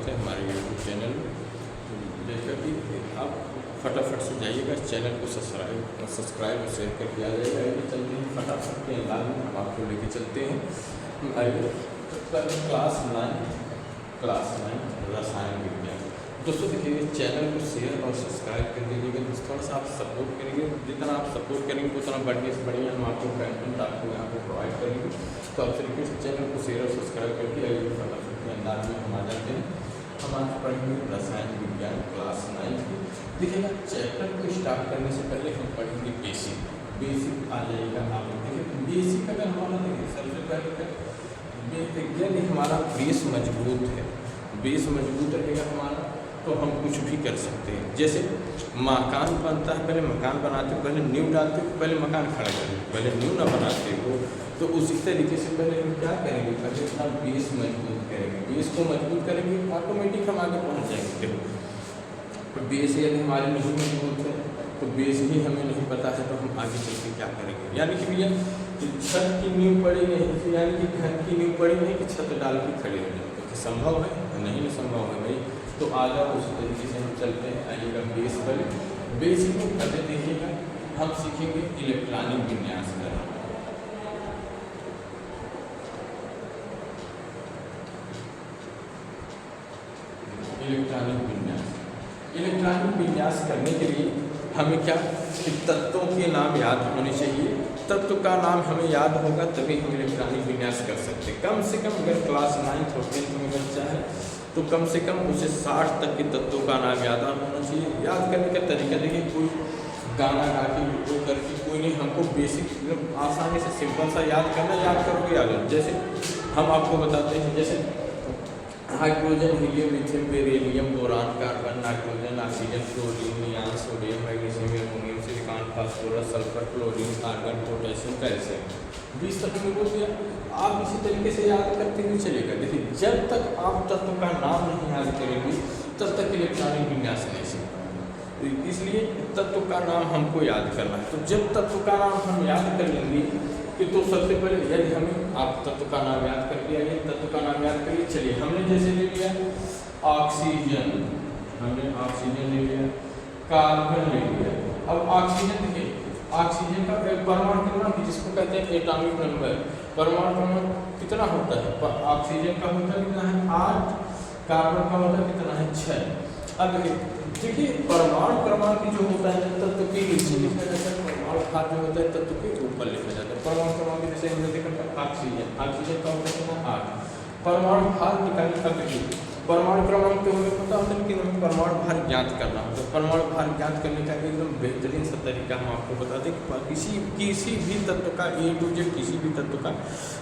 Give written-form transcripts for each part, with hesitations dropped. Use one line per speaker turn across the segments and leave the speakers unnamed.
स्वागत है हमारे यूट्यूब चैनल में। जैसा कि आप फटाफट से जाइएगा, चैनल को सब्सक्राइब और शेयर कर दिया जाएगा। आइए चलते हैं फटाफट के अंदाज में हम आपको लेके चलते हैं। आइए क्लास 9 रसायन विज्ञान। दोस्तों देखिए, चैनल को शेयर और सब्सक्राइब कर दीजिएगा। थोड़ा सा आप सपोर्ट करेंगे, जितना आप सपोर्ट करेंगे उतना बढ़िया से बढ़िया हम आपको कंटेंट आपको यहाँ पर प्रोवाइड करेंगे। तो आपसे रिक्वेस्ट, चैनल को शेयर और सब्सक्राइब करके आइए फटाफट के अंदाज में हम आ जाते हैं। हम आज पढ़ेंगे रसायन विज्ञान क्लास 9 की। देखिएगा, चैप्टर को स्टार्ट करने से पहले हम पढ़ेंगे बेसिक आ जाएगा। आप देखिए बेसिक अगर हमारा देखिए, सबसे पहले यदि हमारा बेस मजबूत है, बेस मजबूत रहेगा हमारा, तो हम कुछ भी कर सकते हैं। जैसे मकान बनता है, पहले मकान बनाते हो, पहले नींव डालते हो, पहले मकान खड़ा करेंगे, पहले नींव ना बनाते हो। तो उसी तरीके से पहले हम क्या करेंगे, पहले अपना बेस मजबूत करेंगे। बेस को मजबूत करेंगे, ऑटोमेटिक हम आगे पहुँच जाएंगे। देखो, बेस यदि हमारे नहीं मजबूत है, तो बेस ही हमें नहीं पता है, तो हम आगे चल के क्या करेंगे। यानी कि भैया छत की नींव पड़ी नहीं, यानी कि घर की नींव पड़ी नहीं कि छत डाल के खड़े हो जाए, तो संभव है? नहीं संभव है भाई। तो आगे उस तरीके से हम चलते हैं। आइएगा बेस पर, बेसिक में पहले देखिएगा हम सीखेंगे इलेक्ट्रॉनिक विन्यास करना। इलेक्ट्रॉनिक विन्यास करने के लिए हमें क्या, तत्वों के नाम याद होने चाहिए। तत्व का नाम हमें याद होगा तभी हम इलेक्ट्रॉनिक विन्यास कर सकते हैं। कम से कम अगर क्लास 9 और 10 में बच्चा है तो कम से कम उसे 60 तक के तत्वों का नाम याद होना चाहिए। याद करने का तरीका देखिए, कोई गाना गा के वो करके कोई नहीं, हमको बेसिक आसानी से सिंपल सा याद करना, याद करोगे याद हो। जैसे हम आपको बताते हैं, जैसे hydrogen, helium, lithium, beryllium, boron, carbon, nitrogen, oxygen, fluorine, neon, sodium, magnesium, aluminium, silicon, phosphorus, sulphur, chlorine, argon, potassium, calcium. 20 तक में बोल दिया। आप इसी तरीके से याद करते हुए चलेगा। देखिए, जब तक आप तत्व का नाम नहीं याद करेंगे तब तक इलेक्ट्रॉनिक विन्यास नहीं सीख पाएंगे। तो इसलिए तत्व का नाम हमको याद करना है। तो जब तत्व का नाम हम याद कर लेंगे कि तो सबसे पहले यदि हमें आप तत्व का नाम याद कर लिया, तत्व का नाम याद करिए। चलिए, हमने जैसे ले लिया ऑक्सीजन, हमने ऑक्सीजन ले लिया, कार्बन ले लिया। अब ऑक्सीजन देखिए, ऑक्सीजन का परमाणु क्रमांक जिसको कहते हैं एटॉमिक नंबर, परमाणु क्रमांक कितना होता है? ऑक्सीजन का होता है कितना है? 8। कार्बन का होता है कितना है? 6। अब देखिए परमाणु क्रमांक जो होता है तत्व के नीचे लिखा जाता है, परमाणु भार जो होता है तत्व के ऊपर लिखा जाता है। परमाणु क्रमांक जैसे हमने देखा ऑक्सीजन, ऑक्सीजन का होता है कितना? 8। परमाणु भार निकालने का देखिए, परमाणु क्रमांक तो हमें पता होता है, लेकिन हमें परमाणु भार ज्ञात करना होता है। परमाणु भार ज्ञात करने का एकदम बेहतरीन सा तरीका हम आपको बताते हैं कि किसी भी तत्व का A to Z, किसी भी तत्व का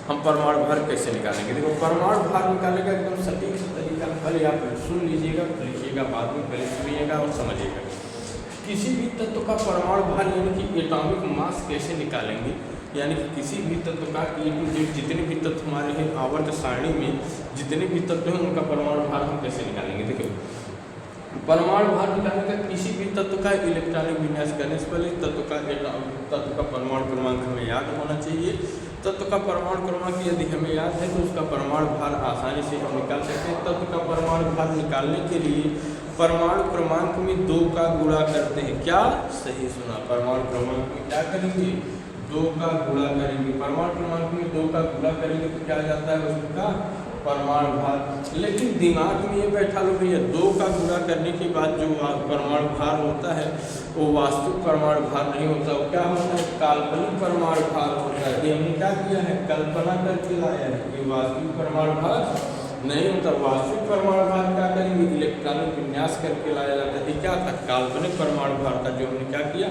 हम परमाणु भार कैसे निकालेंगे। देखो, परमाणु भार निकालने का एकदम सटीक सा तरीका पहले आप सुन लीजिएगा, लिखिएगा, बाद में पहले सुनिएगा और समझिएगा। किसी भी तत्व का परमाणु भार यानी कि एटॉमिक मास कैसे निकालेंगे, यानी कि किसी भी तत्व का A to Z, जितने भी तत्व हमारे हैं आवर्त सारणी में जितने भी तत्व हैं उनका परमाणु भार हम कैसे निकालेंगे। देखिए, परमाणु भार निकालने का किसी भी तत्व का इलेक्ट्रॉनिक विन्यास करने से पहले तत्व का परमाणु क्रमांक हमें याद होना चाहिए। तत्व का परमाणु क्रमांक यदि हमें याद है तो उसका परमाणु भार आसानी से हम निकाल सकते हैं। तत्व का परमाणु भार निकालने के लिए परमाणु क्रमांक में 2 का गुणा करते हैं। क्या? सही सुना, परमाणु क्रमांक में क्या करेंगे? 2 का गुणा करेंगे। परमाणु क्रमांक में 2 का गुणा करेंगे तो क्या जाता है उसका परमाणु भार। लेकिन दिमाग में ये बैठा लो भैया, 2 का गुणा करने के बाद जो परमाणु भार होता है वो वास्तविक परमाणु भार नहीं होता, वो क्या होता है? काल्पनिक परमाणु भार होता है। ये हमने क्या किया है? कल्पना करके लाया है। ये वास्तविक परमाणु भार नहीं होता। वास्तविक परमाणु भार क्या करेंगे? इलेक्ट्रॉनिक विन्यास करके लाया जाता है। ये क्या था? काल्पनिक परमाणु भार था, जो हमने क्या किया?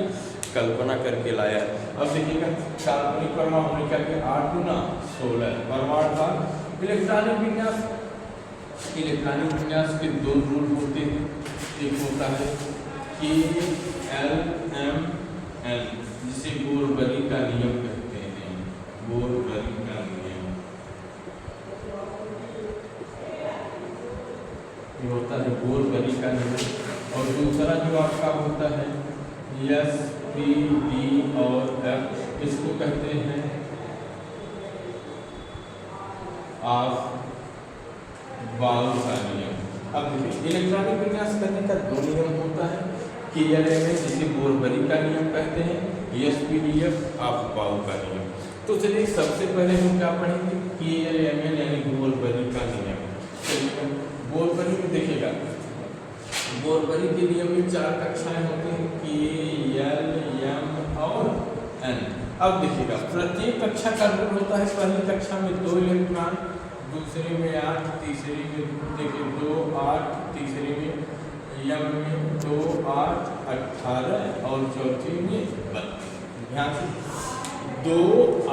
कल्पना करके लाया है। अब देखिएगा, काल्पनिक परमाणु हमने क्या किया? 8 गुना 16 परमाणु भार। इलेक्ट्रॉनिक विन्यास के 2 रूल होते हैं। एक होता है KLMN, जिसे बोरबरी का नियम कहते हैं। बोरबरी का नियम ये होता है बोरबरी का नियम। और दूसरा जो आपका होता है S, P, D और F, इसको कहते हैं ऑफ बाउल का नियम। अब देखिए इलेक्ट्रॉनिक विन्यास करने का दो नियम होता है, KLMN जिसे बोरबरी का नियम कहते हैं, SPDF ऑफ-बाउ का नियम। तो चलिए सबसे पहले हम क्या पढ़ेंगे, KLMN यानी बोरबरी का नियम। चलिए बोरबरी में देखिएगा, बोरबरी के नियम में 4 कक्षाएं होती हैं, K, L, M और N। अब देखिएगा प्रत्येक कक्षा का रूल होता है, पहली कक्षा में 2 इलेक्ट्रॉन, दूसरे में 8, तीसरे में देखिए 2, 8, तीसरे में M में 2, 8, 18 और चौथी में 32। ध्यान से 2,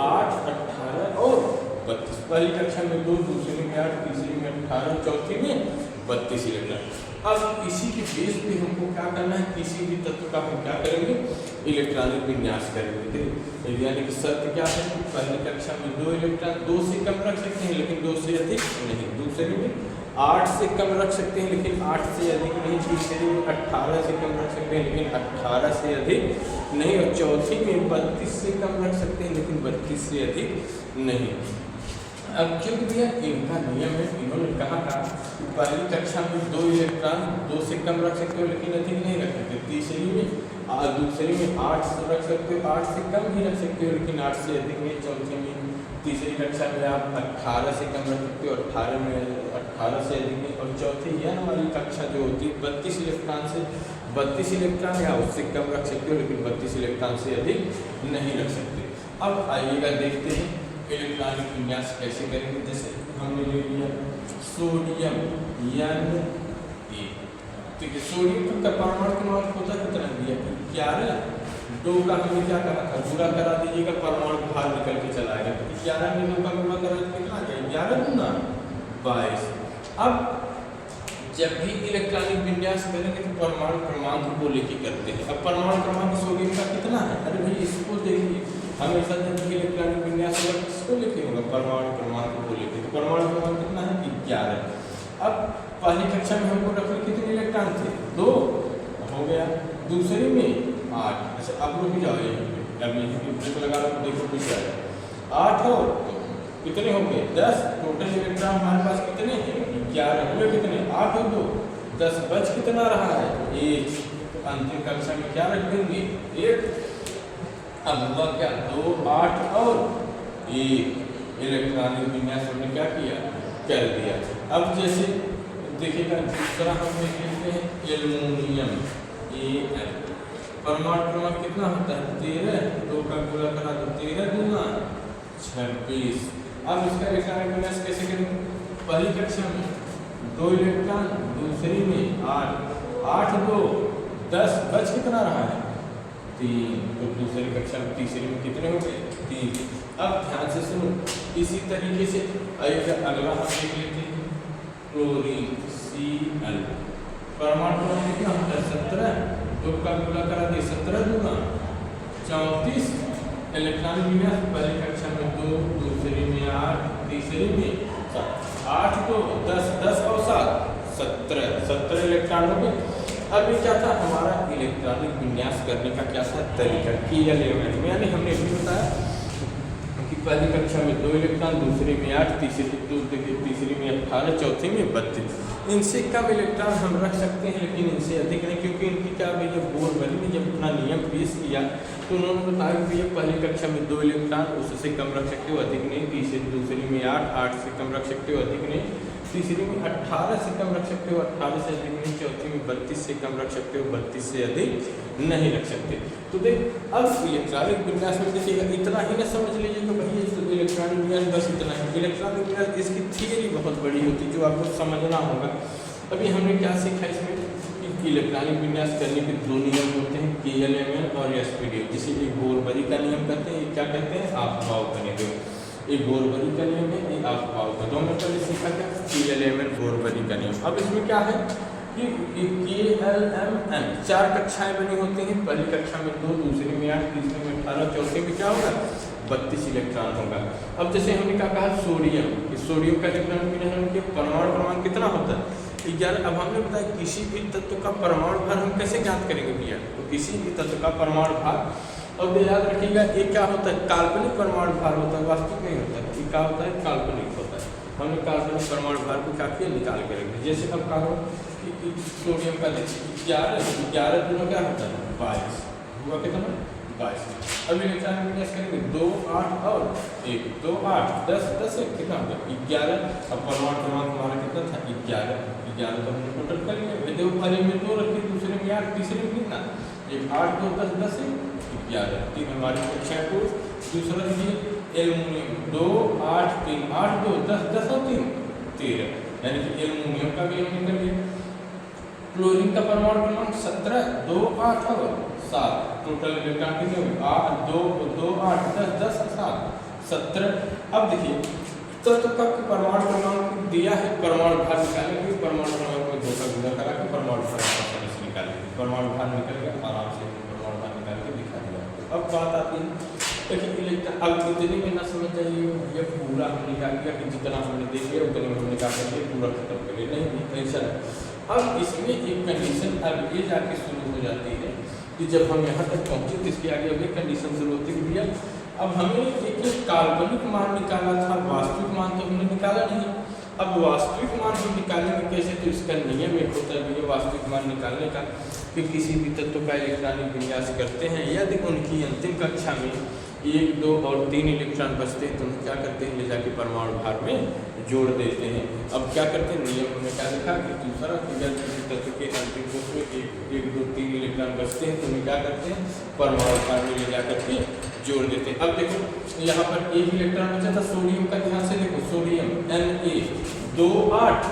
8, 18 और 32। पहली कक्षा में 2, दूसरे में 8, तीसरे में 18, चौथी में 32 इलेक्ट्रॉन। अब इसी के बेस पे हमको क्या करना है, किसी भी तत्व का हम क्या करेंगे, इलेक्ट्रॉनिक विन्यास करेंगे। यानी कि शर्त क्या है, पहली कक्षा में 2 इलेक्ट्रॉन, 2 से कम रख सकते हैं लेकिन 2 से अधिक नहीं, दूसरे में 8 से कम रख सकते हैं लेकिन 8 से अधिक नहीं, तीसरे में 18 से कम रख सकते हैं लेकिन 18 से अधिक नहीं, और चौथी में 32 से कम रख सकते हैं लेकिन 32 से अधिक नहीं। अब क्योंकि भैया इनका नियम है, इन्होंने कहा था पहली कक्षा में 2 इलेक्ट्रॉन 2 से कम रख सकते हो लेकिन अधिक नहीं रख सकते, तीसरी में दूसरे में 8 से रख सकते हो, 8 से कम ही रख सकते हो लेकिन 8 से अधिक नहीं, चौथी में तीसरी कक्षा में आप 18 से कम रख सकते हो, 18 में 18 से अधिक नहीं, और चौथी यह वाली कक्षा जो होती है 32 इलेक्ट्रॉन से 32 इलेक्ट्रॉन या उससे कम रख सकते हो लेकिन 32 इलेक्ट्रॉन से अधिक नहीं रख सकते। अब आइएगा देखते हैं इलेक्ट्रॉनिक विन्यास कैसे करेंगे। जैसे हमने ले लिया सोडियम Na, ठीक है, सोडियम का परमाणु क्रमांक होता कितना दिया, 11। 2 का हमने क्या कहा था, गुणा करा दीजिएगा, परमाणु बाहर निकल के चला आएगा, 11 में 2 का गुणा करा कितना आ गया, 11 गुना 22। अब जब भी इलेक्ट्रॉनिक विन्यास करेंगे तो परमाणु क्रमांक को लेके करते हैं। अब परमाणु क्रमांक सोडियम का कितना है, अरे भाई इसको देखिए, हमेशा जब भी इलेक्ट्रॉनिक विन्यास होगा किसको लेके होगा, परमाणु क्रमांक को लेके, तो परमाणु क्रमांक कितना है, 11। अब पहली कक्षा में हमको रखने कितने इलेक्ट्रॉन थे, 2 हो गया, दूसरे में 8। अच्छा अब रुक जाओ, अब ब्रेक लगा लो, देखो कुछ आएगा, 8 और कितने हो गए, 10। टोटल इलेक्ट्रॉन हमारे पास कितने हैं, 11 हुए, कितने 8 और 2 10, बच कितना रहा है, 1। तो अंतिम कक्षा में क्या रख देंगे, 1। अब हुआ क्या, 2, 8 और 1 इलेक्ट्रॉनिक विन्यास हमने क्या किया, कर दिया। अब जैसे देखिएगा दूसरा हम देख लेते हैं एल्युमिनियम Al, परमाणु क्रमांक कितना होता है, 13। 2 का गुणा करा तो 13 गुना 26। अब इसका इलेक्ट्रॉनिक विन्यास कैसे करेंगे, पहली कक्षा में 2 इलेक्ट्रॉन, दूसरी में 8, 2 10, बच कितना रहा है, 3। तो दूसरी कक्षा में तीसरी में कितने हो गए, 3। अब ध्यान से सुनो, इसी तरीके से अगला हम देख लेते हैं क्लोरीन Cl, परमाणु क्रमांक कितना होता है, 17। 2 का गुणा करा दिए, 17 गुना 34 इलेक्ट्रॉनिक विन्यास, पहली कक्षा में 2, दूसरी में 8, तीसरी में 7। 8 2 10, 10 और 7 17 इलेक्ट्रॉन हो गए। अब ये क्या था, हमारा इलेक्ट्रॉनिक विन्यास करने का क्या था तरीका, KLMN में, यानी हमने भी बताया कि पहली कक्षा में 2 इलेक्ट्रॉन, दूसरे में 8, तीसरी में 18, चौथी में 32। इनसे कम इलेक्ट्रॉन हम रख सकते हैं लेकिन इनसे अधिक नहीं, क्योंकि इनकी क्या भैया बोरबरी ने जब अपना नियम पेश किया तो उन्होंने बताया कि भैया पहली कक्षा में 2 इलेक्ट्रॉन, उससे कम रख सकते हो, अधिक नहीं। दूसरी में 8 से कम रख सकते हो, अधिक नहीं। तीसरी में 18 से कम रख सकते हो, 18 से अधिक नहीं। चौथी में 32 से कम रख सकते हो, 32 से अधिक नहीं रख सकते। तो देख अब इलेक्ट्रॉनिक विन्यास में देखिएगा, इतना ही ना समझ लीजिए कि भैया इलेक्ट्रॉनिक विन्यास बस इतना है। इलेक्ट्रॉनिक विन्यास इसकी थियरी बहुत बड़ी होती है जो आपको समझना होगा। अभी हमने क्या सीखा इसमें कि इलेक्ट्रॉनिक विन्यास करने के 2 नियम होते हैं, KLMN और SPDF, जिसे एक बोरबरी का नियम कहते हैं, क्या कहते हैं, ऑफ-बाउ का नियम। एक बोरबरी का नियम है, एक ऑफ-बाउ का। दोनों पहले सीखा क्या, KLMN बोरबरी का नियम। अब इसमें क्या है कि KLMN 4 कक्षाएं बनी होती हैं, पहली कक्षा में 2, दूसरी में 8, तीसरी में 18, चौथी में क्या होगा, 32 इलेक्ट्रॉन होगा। अब जैसे हमने क्या कहा सोडियम, इस सोडियम का इलेक्ट्रॉन के परमाणु क्रमांक कितना होता है, 11। अब हमने बताया किसी भी तत्व का परमाणु भार हम कैसे ज्ञात करेंगे भैया, तो किसी भी तत्व का परमाणु भार, और याद रखिएगा ये क्या होता है, काल्पनिक परमाणु भार होता है, वास्तविक नहीं होता है। ये क्या होता है, काल्पनिक होता है। हमने कार्बनिक परमाणु भार को क्या किया, निकाल के रख दिया। जैसे अब कहा कि सोडियम का देखिए 11 दूना क्या होता है 22 हुआ, कितना 22। अब इलेक्ट्रॉन विन्यास करेंगे 2 8 और 1 2 8 10 10 कितना होगा 11। अब परमाणु क्रमांक हमारा कितना था 11 तो हमने टोटल कर लिया। देखो पहले में 2 रखी, दूसरे में 8, तीसरे में कितना 1 8 2 10 10 11 3 हमारी कक्षा को। दूसरा देखिए एल्युमिनियम 2 8 3 8 2 10 10 और 3 13, यानी कि एल्युमिनियम का भी हमने कर लिया। क्लोरीन का परमाणु क्रमांक 17 2 8 और 7, टोटल इलेक्ट्रॉन कितने हुए 8 2 2 8 10 10 7 17। अब देखिए तत्व का परमाणु क्रमांक दिया है, परमाणु भार निकालेंगे, परमाणु क्रमांक में 2 का गुणा करा के परमाणु भार निकालेंगे, परमाणु भार निकल गया, आराम से परमाणु भार निकाल के दिखा दिया। अब बात आती है देखिए इलेक्ट्रॉन, अब इतनी में ना समझ जाइए ये पूरा हमने निकाल दिया कि जितना हमने देख लिया उतने में हमने निकाल करके पूरा खत्म कर लिया, नहीं टेंशन। अब इसमें एक कंडीशन अब ये जाके शुरू हो जाती है कि जब हम यहाँ तक पहुँचे तो इसके आगे अभी कंडीशन शुरू होती है भैया अब हमें एक काल्पनिक मान निकाला था, वास्तविक मान तो हमने निकाला नहीं। अब वास्तविक मान हम निकालेंगे कैसे, तो इसका नियम एक होता है भैया वास्तविक मान निकालने का कि किसी भी तत्व का इलेक्ट्रॉनिक विन्यास करते हैं, यदि उनकी अंतिम कक्षा में 1 2 और 3 इलेक्ट्रॉन बचते हैं तो हम क्या करते हैं ले जाके परमाणु भार में जोड़ देते हैं। अब क्या करते हैं, नियम में क्या लिखा कि दूसरा किसी तत्व के अंतिम कोश में 1 2 3 इलेक्ट्रॉन बचते हैं तो हम क्या करते हैं परमाणु भार में ले जा करके जोड़ देते हैं। अब देखो यहाँ पर 1 इलेक्ट्रॉन बचा था सोडियम का, ध्यान से देखो सोडियम Na 2 8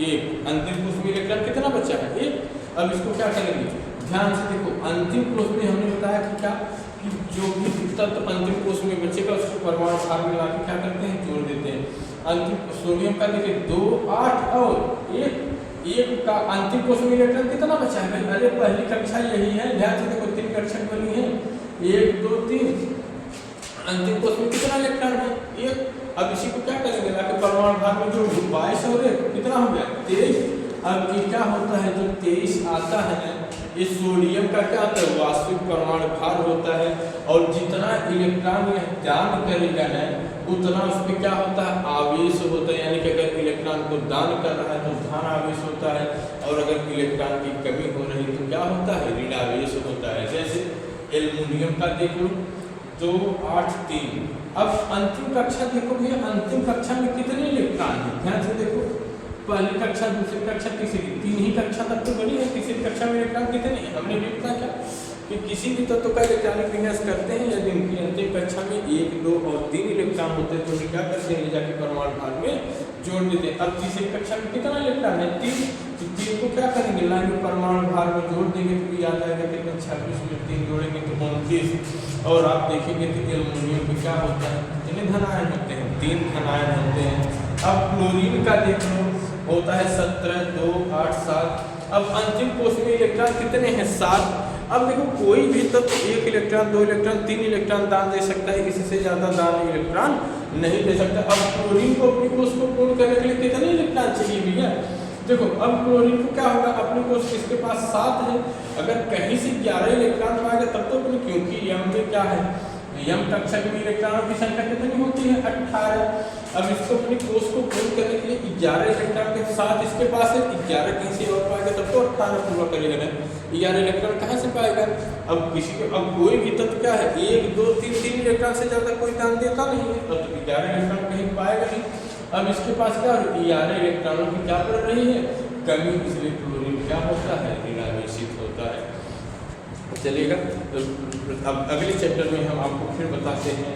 1, अंतिम कोश में इलेक्ट्रॉन कितना बचा है 1। अब इसको क्या करेंगे, ध्यान से देखो अंतिम कोश में हमने बताया कि क्या कि जो भी तत्व अंतिम कोश में बचेगा उसको परमाणु भार में ला के क्या करते हैं जोड़ देते हैं। अंतिम सोडियम का देखिए 2 8 और 1 का अंतिम कोश में इलेक्ट्रॉन कितना बचा है, अरे पहली कक्षा यही है, ध्यान से देखो 3 कक्षा बनी है 1 2 3, अंतिम कोश में कितना इलेक्ट्रॉन है 1। अब इसी को क्या करेंगे लाके परमाणु भार में जो 22 और 1 कितना हो गया 23। अब ये क्या होता है जो 23 आता है ये सोडियम का क्या होता है वास्तविक परमाणु भार होता है, और जितना इलेक्ट्रॉन यह दान करेगा है उतना उस पर क्या होता है आवेश होता है, यानी कि अगर इलेक्ट्रॉन को दान कर रहा है तो धन आवेश होता है, और अगर इलेक्ट्रॉन की कमी हो रही है तो क्या होता है ऋण आवेश होता है। जैसे एल्युमिनियम का देखो 2 8 3। अब अंतिम कक्षा देखो भैया अंतिम कक्षा में कितने इलेक्ट्रॉन है, ध्यान से देखो पहली कक्षा दूसरी कक्षा तीसरी 3 ही कक्षा तक तो बनी है, तीसरी कक्षा में इलेक्ट्रॉन कितने हैं हमने भी पता क्या कि किसी भी तत्व का इलेक्ट्रॉनिक विन्यास करते हैं यदि उनकी अंतिम कक्षा में 1 2 और 3 इलेक्ट्रॉन होते हैं तो उन्हें क्या करते हैं ले जाके परमाणु भार में जोड़ देते हैं। अब तीसरी कक्षा में कितना इलेक्ट्रॉन है 3, तो 3 को क्या करेंगे लाएंगे परमाणु भार में जोड़ देंगे तो याद आएगा कितने 26 में 3 जोड़ेंगे तो 29। और आप देखेंगे तो एल्युमिनियम में क्या होता है कितने धन आयन होते हैं 3 धन आयन होते हैं। अब क्लोरीन का देख लो होता है 17 2 8 7। अब अंतिम कोश में इलेक्ट्रॉन कितने हैं 7। अब देखो कोई भी तत्व 1 इलेक्ट्रॉन 2 इलेक्ट्रॉन 3 इलेक्ट्रॉन दान दे सकता है, इससे ज्यादा दान इलेक्ट्रॉन नहीं दे सकता। अब क्लोरीन को अपनी कोश को पूर्ण करने के लिए कितने इलेक्ट्रॉन चाहिए भैया, देखो अब क्लोरीन को क्या होगा अपनी कोश इसके पास 7 है, अगर कहीं से 11 इलेक्ट्रॉन पाएगा तब तो अपनी, क्योंकि यम में क्या है यम कक्षक में इलेक्ट्रॉनों की संख्या कितनी होती है 18। अब इसको अपनी कोश को पूर्ण करने के लिए 11 इलेक्ट्रॉन के साथ इसके पास है 11 कहीं से और पाएगा तब तो 18 पूरा करेगा ना, 11 इलेक्ट्रॉन कहाँ से पाएगा। अब किसी को अब कोई भी तत्व क्या है 1 2 3 इलेक्ट्रॉन से ज्यादा कोई दान देता नहीं है तो 11 इलेक्ट्रॉन कहीं पाएगा नहीं। अब इसके पास क्या 11 इलेक्ट्रॉनों की क्या पड़ रही है कमी, इसलिए क्लोरीन क्या होता है ऋणावेशित होता है। चलिएगा तो अब अगले चैप्टर में हम आपको फिर बताते हैं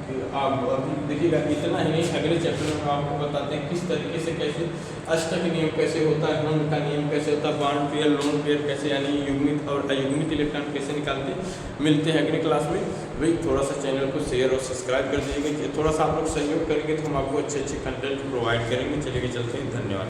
कि आप अभी देखिएगा इतना ही नहीं, अगले चैप्टर में हम आपको बताते हैं किस तरीके से कैसे अष्टक नियम कैसे होता है, गुण का नियम कैसे होता है, बॉन्ड पेयर लोन पेयर कैसे यानी युग्मित और अयुग्मित इलेक्ट्रॉन कैसे निकालते हैं। मिलते हैं अगले क्लास में। भाई थोड़ा सा चैनल को शेयर और सब्सक्राइब कर दीजिएगा, थोड़ा सा आप लोग सहयोग करेंगे तो हम आपको अच्छे अच्छे कंटेंट प्रोवाइड करेंगे। चलिए चलते हैं, धन्यवाद।